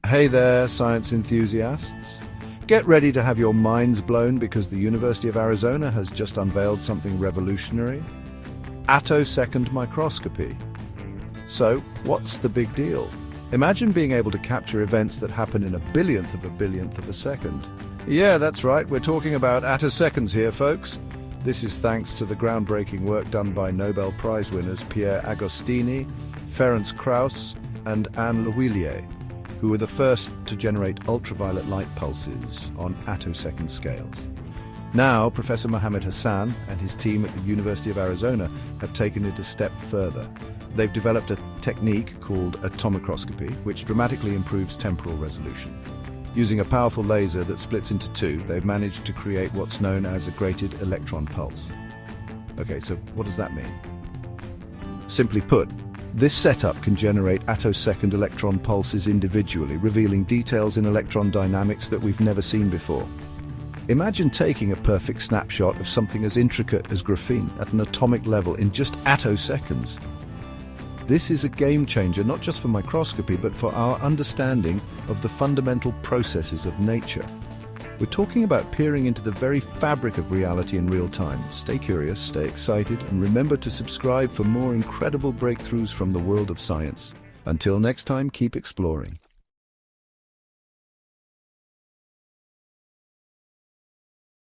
Hey there, science enthusiasts. Get ready to have your minds blown because the University of Arizona has just unveiled something revolutionary. Attosecond microscopy. So, what's the big deal? Imagine being able to capture events that happen in a billionth of a second. Yeah, that's right, we're talking about attoseconds here, folks. This is thanks to the groundbreaking work done by Nobel Prize winners Pierre Agostini, Ferenc Krauss, and Anne Lhuillier, who were the first to generate ultraviolet light pulses on attosecond scales. Now, Professor Mohammed Hassan and his team at the University of Arizona have taken it a step further. They've developed a technique called attomicroscopy, which dramatically improves temporal resolution. Using a powerful laser that splits into two, they've managed to create what's known as a grated electron pulse. Okay, so what does that mean? Simply put, this setup can generate attosecond electron pulses individually, revealing details in electron dynamics that we've never seen before. Imagine taking a perfect snapshot of something as intricate as graphene at an atomic level in just attoseconds. This is a game changer not just for microscopy, but for our understanding of the fundamental processes of nature. We're talking about peering into the very fabric of reality in real time. Stay curious, stay excited, and remember to subscribe for more incredible breakthroughs from the world of science. Until next time, keep exploring.